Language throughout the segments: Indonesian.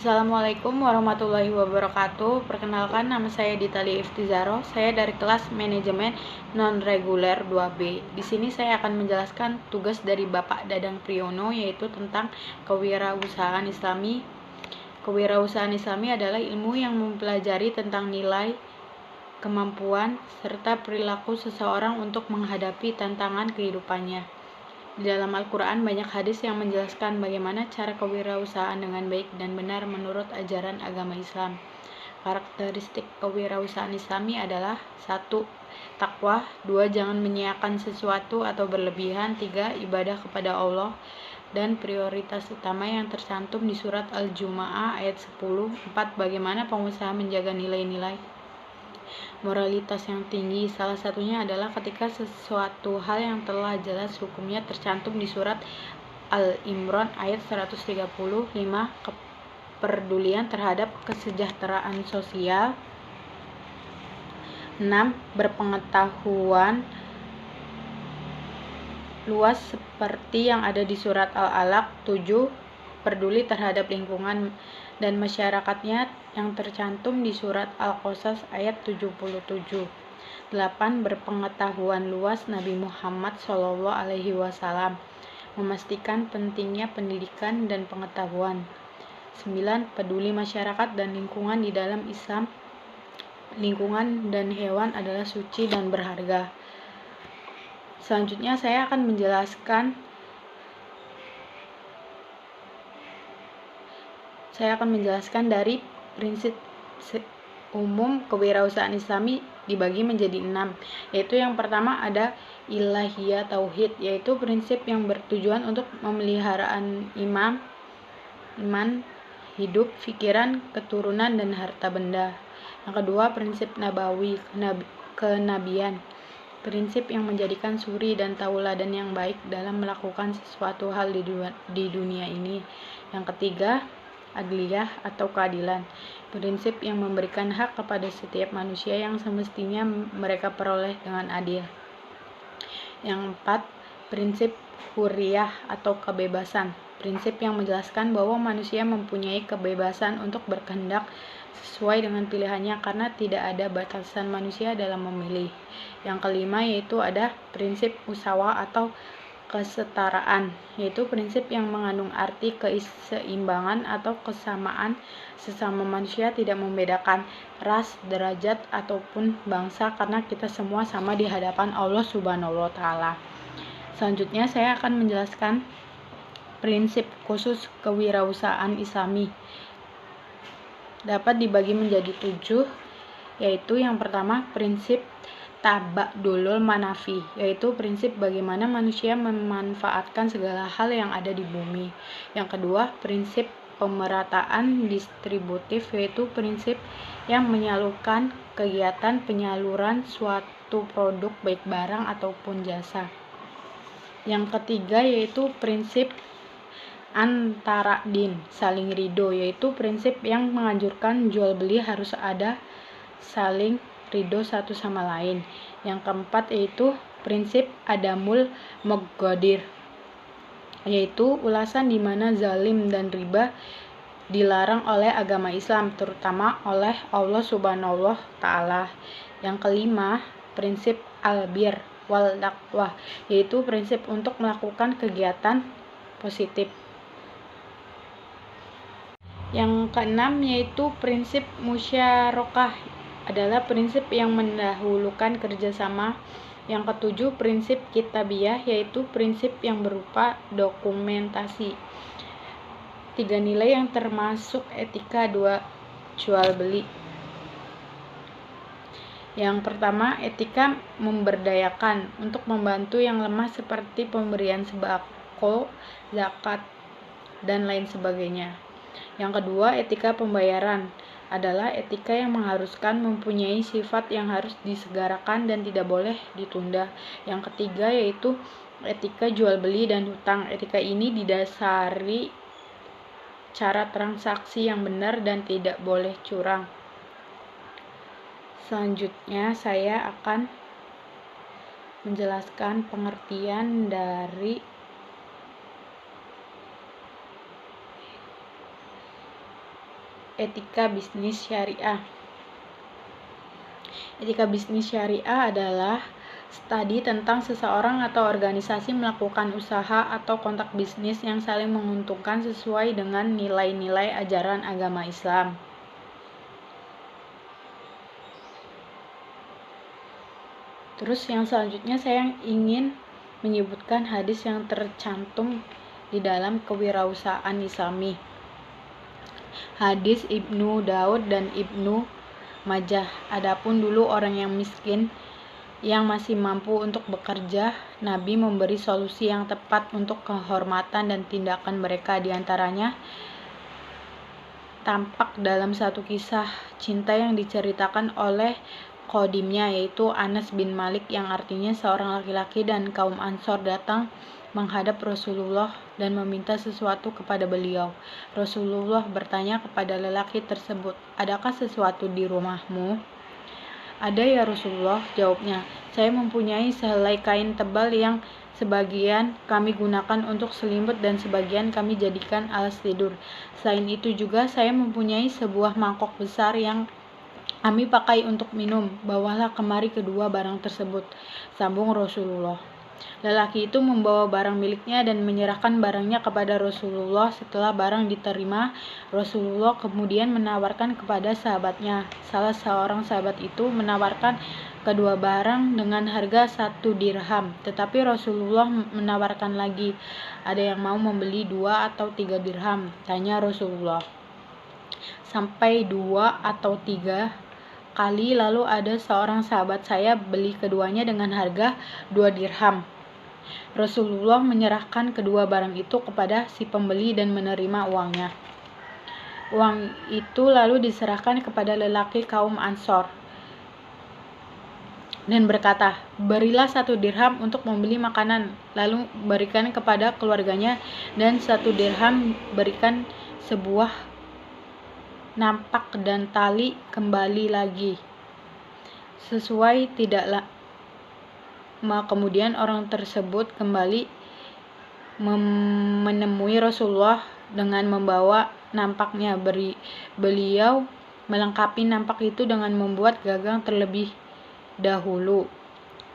Assalamualaikum warahmatullahi wabarakatuh. Perkenalkan, nama saya Ditali Iftizaro. Saya dari kelas Manajemen Non-Reguler 2B. Di sini saya akan menjelaskan tugas dari Bapak Dadang Priyono, yaitu tentang kewirausahaan Islami. Kewirausahaan Islami adalah ilmu yang mempelajari tentang nilai, kemampuan, serta perilaku seseorang untuk menghadapi tantangan kehidupannya. Di dalam Al-Quran banyak hadis yang menjelaskan bagaimana cara kewirausahaan dengan baik dan benar menurut ajaran agama Islam. Karakteristik kewirausahaan Islami adalah 1. Takwa, 2. Jangan menyiakan sesuatu atau berlebihan, 3. Ibadah kepada Allah, dan prioritas utama yang tercantum di surat Al-Jumu'ah ayat 10. 4. Bagaimana pengusaha menjaga nilai-nilai moralitas yang tinggi. Salah satunya adalah ketika sesuatu hal yang telah jelas hukumnya tercantum di surat Al-Imran ayat 135, kepedulian terhadap kesejahteraan sosial. 6. Berpengetahuan luas seperti yang ada di surat Al-Alaq. 7. Peduli terhadap lingkungan dan masyarakatnya yang tercantum di surat Al-Qasas ayat 77. 8. Berpengetahuan luas Nabi Muhammad SAW, memastikan pentingnya pendidikan dan pengetahuan. 9. Peduli masyarakat dan lingkungan. Di dalam Islam, lingkungan dan hewan adalah suci dan berharga. Selanjutnya saya akan menjelaskan dari prinsip umum kewirausahaan Islami dibagi menjadi 6, yaitu yang pertama ada ilahiyah tauhid, yaitu prinsip yang bertujuan untuk memeliharaan iman, hidup, pikiran, keturunan, dan harta benda. Yang kedua, prinsip nabawi, kenabian, prinsip yang menjadikan suri dan tauladan yang baik dalam melakukan sesuatu hal di dunia ini. Yang ketiga, adliyah atau keadilan, prinsip yang memberikan hak kepada setiap manusia yang semestinya mereka peroleh dengan adil. Yang 4, prinsip hurriyah atau kebebasan, prinsip yang menjelaskan bahwa manusia mempunyai kebebasan untuk berkehendak sesuai dengan pilihannya karena tidak ada batasan manusia dalam memilih. Yang kelima yaitu ada prinsip musawah atau kesetaraan, yaitu prinsip yang mengandung arti keseimbangan atau kesamaan sesama manusia, tidak membedakan ras, derajat, ataupun bangsa karena kita semua sama di hadapan Allah Subhanahu wa Ta'ala. Selanjutnya saya akan menjelaskan prinsip khusus kewirausahaan Islami. Dapat dibagi menjadi 7, yaitu yang pertama prinsip tabadulul manafi, yaitu prinsip bagaimana manusia memanfaatkan segala hal yang ada di bumi. Yang kedua, prinsip pemerataan distributif, yaitu prinsip yang menyalurkan kegiatan penyaluran suatu produk baik barang ataupun jasa. Yang ketiga yaitu prinsip antara din, saling ridho, yaitu prinsip yang menganjurkan jual beli harus ada saling ridho satu sama lain. Yang keempat yaitu prinsip adamul mughadhir, yaitu ulasan di mana zalim dan riba dilarang oleh agama Islam, terutama oleh Allah Subhanahu wa Ta'ala. Yang kelima, prinsip albir wal taqwa, yaitu prinsip untuk melakukan kegiatan positif. Yang keenam yaitu prinsip musyarakah, adalah prinsip yang mendahulukan kerjasama. Yang ketujuh, prinsip kitabiyah, yaitu prinsip yang berupa dokumentasi. 3 nilai yang termasuk etika jual beli. Yang pertama, etika memberdayakan untuk membantu yang lemah seperti pemberian sembako, zakat, dan lain sebagainya. Yang kedua, etika pembayaran adalah etika yang mengharuskan mempunyai sifat yang harus disegerakan dan tidak boleh ditunda. Yang ketiga yaitu etika jual beli dan hutang. Etika ini didasari cara transaksi yang benar dan tidak boleh curang. Selanjutnya saya akan menjelaskan pengertian dari Etika bisnis syariah. Etika bisnis syariah adalah studi tentang seseorang atau organisasi melakukan usaha atau kontak bisnis yang saling menguntungkan sesuai dengan nilai-nilai ajaran agama Islam. Terus yang selanjutnya saya ingin menyebutkan hadis yang tercantum di dalam kewirausahaan Islami. Hadis Ibnu Daud dan Ibnu Majah. Adapun dulu orang yang miskin yang masih mampu untuk bekerja, Nabi memberi solusi yang tepat untuk kehormatan dan tindakan mereka. Di antaranya tampak dalam satu kisah cinta yang diceritakan oleh qadimnya, yaitu Anas bin Malik, yang artinya seorang laki-laki dan kaum Ansor datang menghadap Rasulullah dan meminta sesuatu kepada beliau. Rasulullah bertanya kepada lelaki tersebut, "Adakah sesuatu di rumahmu?" "Ada ya Rasulullah," jawabnya. "Saya mempunyai sehelai kain tebal yang sebagian kami gunakan untuk selimut dan sebagian kami jadikan alas tidur. Selain itu juga saya mempunyai sebuah mangkok besar yang kami pakai untuk minum. Bawalah kemari kedua barang tersebut," sambung Rasulullah. Lelaki itu membawa barang miliknya dan menyerahkan barangnya kepada Rasulullah. Setelah barang diterima, Rasulullah kemudian menawarkan kepada sahabatnya. Salah seorang sahabat itu menawarkan kedua barang dengan harga 1 dirham. Tetapi Rasulullah menawarkan lagi, "Ada yang mau membeli 2 atau 3 dirham?" tanya Rasulullah. "Sampai 2 atau 3 kali, lalu ada seorang sahabat saya beli keduanya dengan harga 2 dirham. Rasulullah menyerahkan kedua barang itu kepada si pembeli dan menerima uangnya. Uang itu lalu diserahkan kepada lelaki kaum Ansor dan berkata, "Berilah 1 dirham untuk membeli makanan, lalu berikan kepada keluarganya, dan 1 dirham berikan sebuah nampak dan tali kembali lagi." Sesuai tidak lama kemudian orang tersebut kembali menemui Rasulullah dengan membawa nampaknya. Beliau melengkapi nampak itu dengan membuat gagang terlebih dahulu.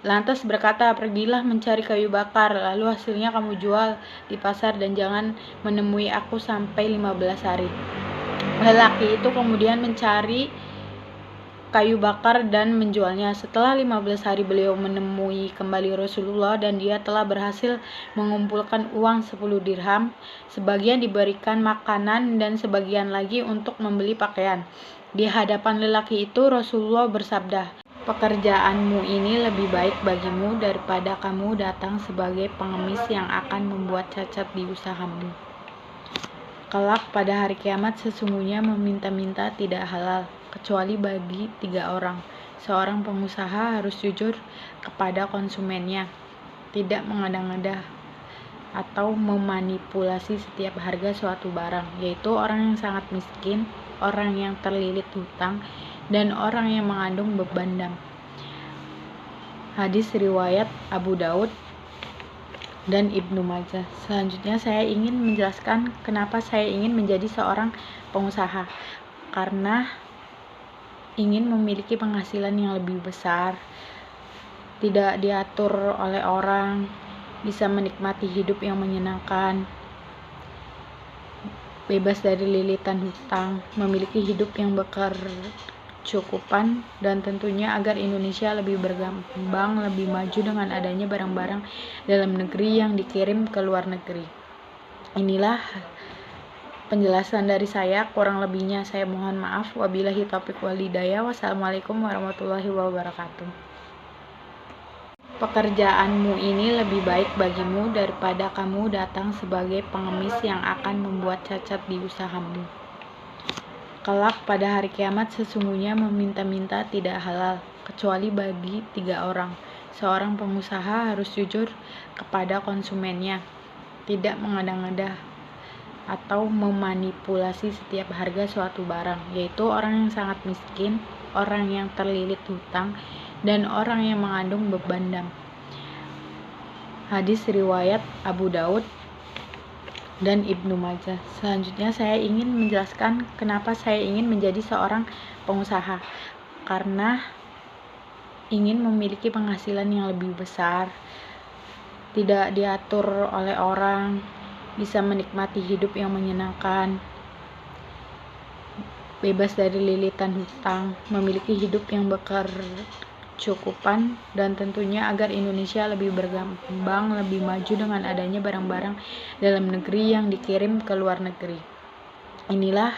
Lantas berkata, "Pergilah mencari kayu bakar, lalu hasilnya kamu jual di pasar dan jangan menemui aku sampai 15 hari. Lelaki itu kemudian mencari kayu bakar dan menjualnya. Setelah 15 hari beliau menemui kembali Rasulullah dan dia telah berhasil mengumpulkan uang 10 dirham. Sebagian diberikan makanan dan sebagian lagi untuk membeli pakaian. Di hadapan lelaki itu Rasulullah bersabda, "Pekerjaanmu ini lebih baik bagimu daripada kamu datang sebagai pengemis yang akan membuat cacat di usahamu. Kelak pada hari kiamat sesungguhnya meminta-minta tidak halal, kecuali bagi 3 orang. Seorang pengusaha harus jujur kepada konsumennya, tidak mengada-ngada atau memanipulasi setiap harga suatu barang, yaitu orang yang sangat miskin, orang yang terlilit hutang, dan orang yang mengandung beban dam." Hadis riwayat Abu Daud dan Ibnu Majah. Selanjutnya saya ingin menjelaskan kenapa saya ingin menjadi seorang pengusaha. Karena ingin memiliki penghasilan yang lebih besar, tidak diatur oleh orang, bisa menikmati hidup yang menyenangkan, bebas dari lilitan hutang, memiliki hidup yang berkecukupan, dan tentunya agar Indonesia lebih berkembang, lebih maju dengan adanya barang-barang dalam negeri yang dikirim ke luar negeri. Inilah penjelasan dari saya, kurang lebihnya saya mohon maaf. Wabillahi taufiq wal hidayah. Wassalamualaikum warahmatullahi wabarakatuh. Pekerjaanmu ini lebih baik bagimu daripada kamu datang sebagai pengemis yang akan membuat cacat di usahamu. Kelak pada hari kiamat sesungguhnya meminta-minta tidak halal, kecuali bagi 3 orang. Seorang pengusaha harus jujur kepada konsumennya, tidak mengada-ngada atau memanipulasi setiap harga suatu barang, yaitu orang yang sangat miskin, orang yang terlilit hutang, dan orang yang mengandung beban dam. Hadis riwayat Abu Daud dan Ibnu Majah. Selanjutnya saya ingin menjelaskan kenapa saya ingin menjadi seorang pengusaha. Karena ingin memiliki penghasilan yang lebih besar, tidak diatur oleh orang, bisa menikmati hidup yang menyenangkan, bebas dari lilitan hutang, memiliki hidup yang berkecukupan, dan tentunya agar Indonesia lebih berkembang, lebih maju dengan adanya barang-barang dalam negeri yang dikirim ke luar negeri. Inilah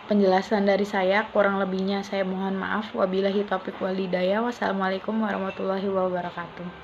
penjelasan dari saya, kurang lebihnya saya mohon maaf. Wabillahi taufiq wal hidayah. Wassalamualaikum warahmatullahi wabarakatuh.